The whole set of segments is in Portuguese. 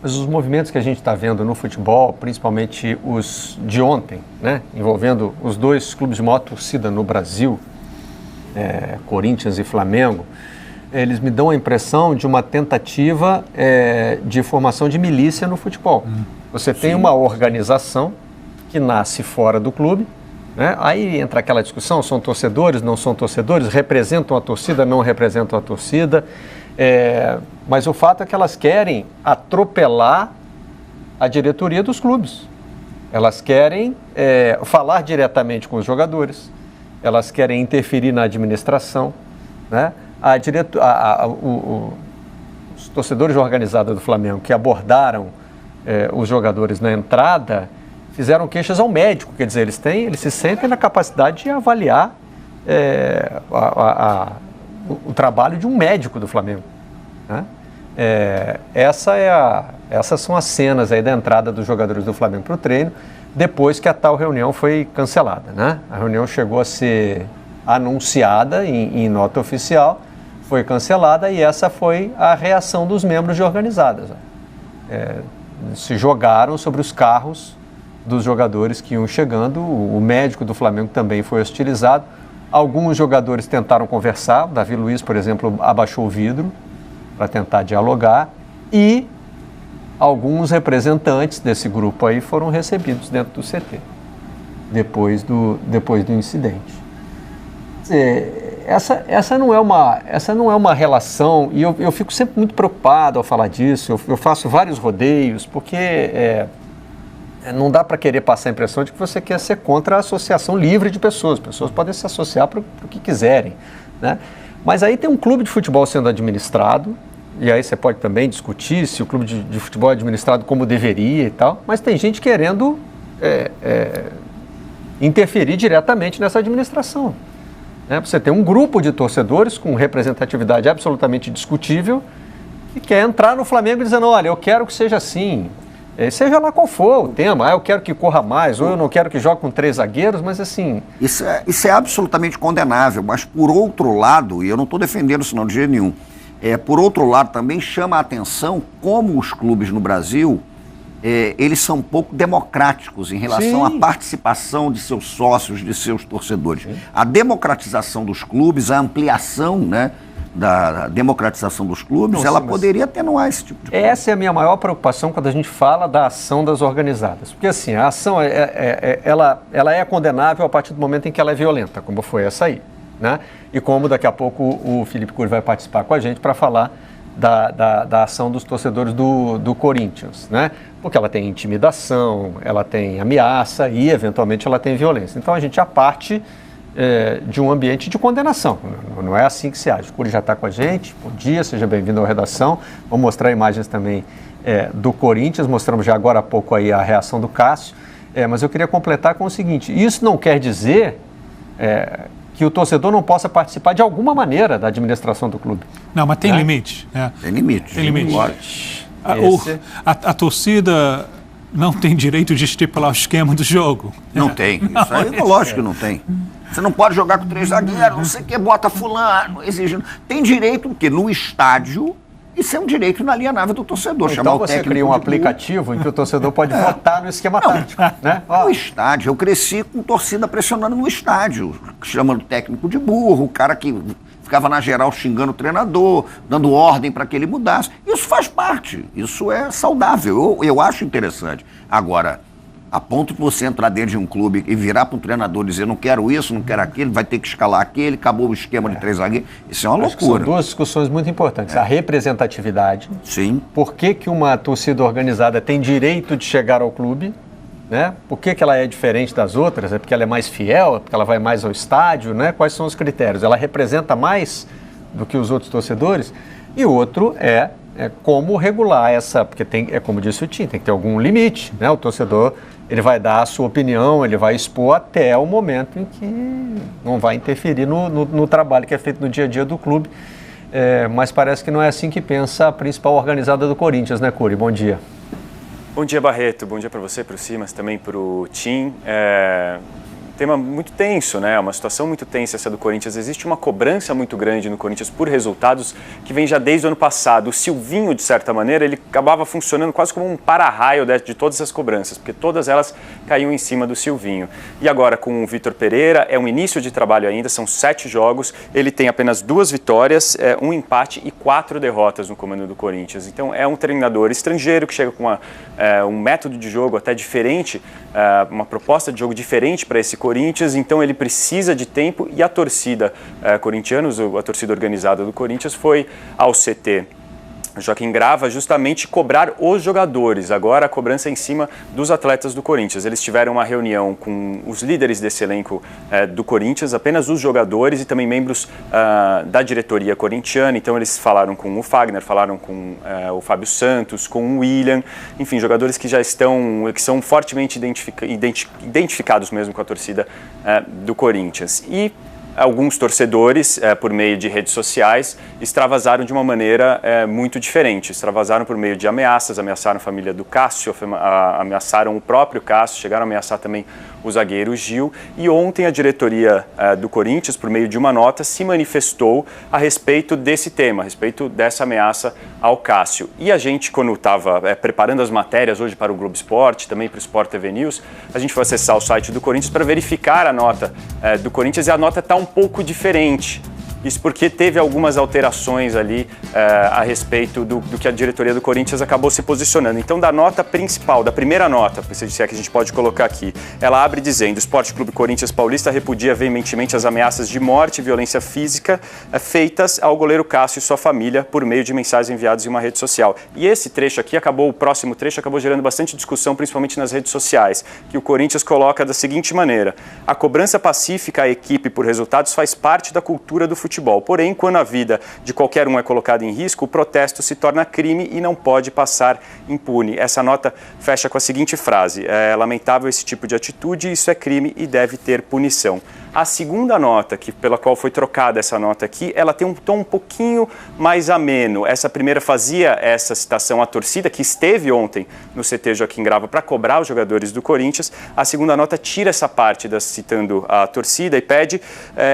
Mas os movimentos que a gente está vendo no futebol, principalmente os de ontem, né, envolvendo os dois clubes de maior torcida no Brasil, Corinthians e Flamengo, eles me dão a impressão de uma tentativa de formação de milícia no futebol. Você tem uma organização que nasce fora do clube, né? Aí entra aquela discussão, são torcedores, não são torcedores, representam a torcida, não representam a torcida, mas o fato é que elas querem atropelar a diretoria dos clubes. Elas querem falar diretamente com os jogadores, elas querem interferir na administração, né? Os torcedores organizados do Flamengo que abordaram os jogadores na entrada fizeram queixas ao médico, quer dizer, eles se sentem na capacidade de avaliar o trabalho de um médico do Flamengo, né? Essas são as cenas aí da entrada dos jogadores do Flamengo para o treino, depois que a tal reunião foi cancelada, né? A reunião chegou a ser anunciada em nota oficial, foi cancelada e essa foi a reação dos membros de organizadas. Se jogaram sobre os carros dos jogadores que iam chegando, o médico do Flamengo também foi hostilizado. Alguns jogadores tentaram conversar, o Davi Luiz, por exemplo, abaixou o vidro para tentar dialogar e alguns representantes desse grupo aí foram recebidos dentro do CT, depois do incidente. Essa não é uma relação, e eu fico sempre muito preocupado ao falar disso, eu faço vários rodeios, porque não dá para querer passar a impressão de que você quer ser contra a associação livre de pessoas. Pessoas podem se associar para o que quiserem, né? Mas aí tem um clube de futebol sendo administrado, e aí você pode também discutir se o clube de futebol é administrado como deveria e tal, mas tem gente querendo interferir diretamente nessa administração. Você tem um grupo de torcedores com representatividade absolutamente discutível que quer entrar no Flamengo dizendo, olha, eu quero que seja assim, seja lá qual for o tema, eu quero que corra mais, ou eu não quero que jogue com 3 zagueiros, mas assim... Isso é absolutamente condenável, mas por outro lado, e eu não estou defendendo isso não de jeito nenhum, por outro lado também chama a atenção como os clubes no Brasil, eles são um pouco democráticos em relação à participação de seus sócios, de seus torcedores. Sim. A democratização dos clubes, a ampliação, né, da democratização dos clubes, ela poderia atenuar esse tipo de coisa. Essa é a minha maior preocupação quando a gente fala da ação das organizadas. Porque assim, a ação ela é condenável a partir do momento em que ela é violenta, como foi essa aí, né? E como daqui a pouco o Felipe Cury vai participar com a gente para falar da ação dos torcedores do Corinthians, né? Porque ela tem intimidação, ela tem ameaça e, eventualmente, ela tem violência. Então, a gente já parte de um ambiente de condenação. Não é assim que se age. O Cury já está com a gente. Bom dia, seja bem-vindo à redação. Vamos mostrar imagens também do Corinthians. Mostramos já agora há pouco aí a reação do Cássio. Mas eu queria completar com o seguinte. Isso não quer dizer que o torcedor não possa participar de alguma maneira da administração do clube. Não, mas tem limite. Tem limite. Tem limite. A torcida não tem direito de estipular o esquema do jogo. Não tem. Isso aí é lógico que não tem. Você não pode jogar com 3 zagueiros, não sei o que, bota fulano, exigindo. Tem direito, porque no estádio, isso é um direito inalienável do torcedor. Então você cria um aplicativo em que o torcedor pode votar no esquema tático, né? No estádio, eu cresci com torcida pressionando no estádio, chamando o técnico de burro, o cara que ficava na geral xingando o treinador, dando ordem para que ele mudasse. Isso faz parte, isso é saudável, eu acho interessante. Agora, a ponto de você entrar dentro de um clube e virar para um treinador e dizer não quero isso, não quero aquilo, vai ter que escalar aquele, acabou o esquema de 3 zagueiros, isso é uma loucura. São 2 discussões muito importantes. A representatividade. Sim. Por que uma torcida organizada tem direito de chegar ao clube? Né? Por que ela é diferente das outras? É porque ela é mais fiel? É porque ela vai mais ao estádio? Né? Quais são os critérios? Ela representa mais do que os outros torcedores? E o outro é como regular essa... Porque como disse o Tim, tem que ter algum limite. Né? O torcedor ele vai dar a sua opinião, ele vai expor até o momento em que não vai interferir no trabalho que é feito no dia a dia do clube. Mas parece que não é assim que pensa a principal organizada do Corinthians, né, Cury? Bom dia. Bom dia, Barreto. Bom dia para você, para o Simas, também para o Tim. tema muito tenso, né? Uma situação muito tensa essa do Corinthians. Existe uma cobrança muito grande no Corinthians por resultados que vem já desde o ano passado. O Silvinho, de certa maneira, ele acabava funcionando quase como um para-raio de todas as cobranças, porque todas elas caíam em cima do Silvinho. E agora com o Vitor Pereira, é um início de trabalho ainda, são 7 jogos, ele tem apenas 2 vitórias, 1 empate e 4 derrotas no comando do Corinthians. Então é um treinador estrangeiro que chega com um método de jogo até diferente, uma proposta de jogo diferente para esse Corinthians, então ele precisa de tempo e a torcida corintianos, a torcida organizada do Corinthians foi ao CT Joaquim Grava justamente cobrar os jogadores, agora a cobrança é em cima dos atletas do Corinthians. Eles tiveram uma reunião com os líderes desse elenco do Corinthians, apenas os jogadores e também membros da diretoria corintiana, então eles falaram com o Fagner, falaram com o Fábio Santos, com o William, enfim, jogadores que já que são fortemente identificados mesmo com a torcida do Corinthians. E alguns torcedores, por meio de redes sociais, extravasaram de uma maneira muito diferente. Extravasaram por meio de ameaças, ameaçaram a família do Cássio, ameaçaram o próprio Cássio, chegaram a ameaçar também o zagueiro Gil. E ontem a diretoria do Corinthians, por meio de uma nota, se manifestou a respeito desse tema, a respeito dessa ameaça ao Cássio. E a gente, quando estava preparando as matérias hoje para o Globo Esporte, também para o Sport TV News, a gente foi acessar o site do Corinthians para verificar a nota do Corinthians e a nota está um pouco diferente. Isso porque teve algumas alterações ali a respeito do que a diretoria do Corinthians acabou se posicionando. Então, da nota principal, da primeira nota, se é que a gente pode colocar aqui, ela abre dizendo: o Esporte Clube Corinthians Paulista repudia veementemente as ameaças de morte e violência física feitas ao goleiro Cássio e sua família por meio de mensagens enviadas em uma rede social. E esse trecho aqui, o próximo trecho acabou gerando bastante discussão, principalmente nas redes sociais, que o Corinthians coloca da seguinte maneira: a cobrança pacífica à equipe por resultados faz parte da cultura do futebol. Porém, quando a vida de qualquer um é colocada em risco, o protesto se torna crime e não pode passar impune. Essa nota fecha com a seguinte frase: é lamentável esse tipo de atitude, isso é crime e deve ter punição. A segunda nota, pela qual foi trocada essa nota aqui, ela tem um tom um pouquinho mais ameno. Essa primeira fazia essa citação à torcida, que esteve ontem no CT Joaquim Grava para cobrar os jogadores do Corinthians. A segunda nota tira essa parte citando a torcida e pede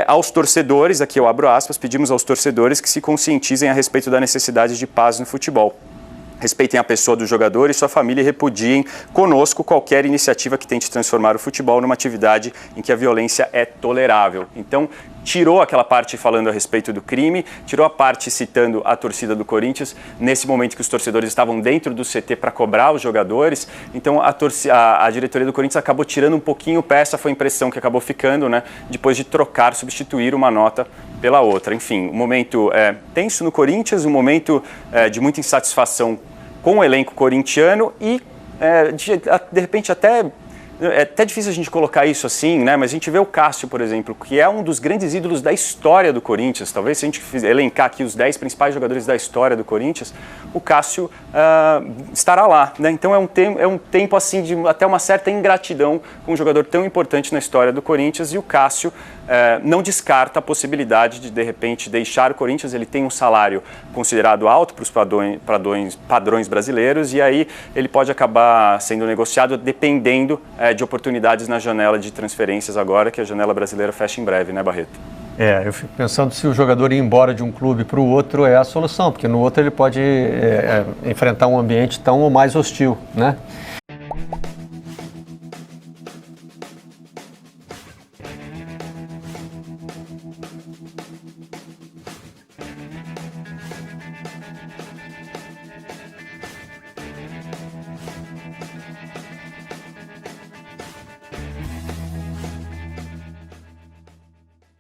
aos torcedores, aqui eu abro aspas, pedimos aos torcedores que se conscientizem a respeito da necessidade de paz no futebol. Respeitem a pessoa do jogador e sua família e repudiem conosco qualquer iniciativa que tente transformar o futebol numa atividade em que a violência é tolerável. Então, tirou aquela parte falando a respeito do crime, tirou a parte citando a torcida do Corinthians, nesse momento que os torcedores estavam dentro do CT para cobrar os jogadores. Então, a diretoria do Corinthians acabou tirando um pouquinho o pé, essa foi a impressão que acabou ficando, né, depois de substituir uma nota pela outra. Enfim, um momento tenso no Corinthians, um momento de muita insatisfação com o elenco corintiano e, de repente, até... É até difícil a gente colocar isso assim, né? Mas a gente vê o Cássio, por exemplo, que é um dos grandes ídolos da história do Corinthians. Talvez se a gente elencar aqui os 10 principais jogadores da história do Corinthians, o Cássio estará lá, né? Então é um tempo assim de até uma certa ingratidão com um jogador tão importante na história do Corinthians, e o Cássio não descarta a possibilidade de repente, deixar o Corinthians. Ele tem um salário considerado alto para os padrões brasileiros, e aí ele pode acabar sendo negociado dependendo de oportunidades na janela de transferências agora, que a janela brasileira fecha em breve, né, Barreto? Eu fico pensando se o jogador ir embora de um clube para o outro é a solução, porque no outro ele pode enfrentar um ambiente tão ou mais hostil, né?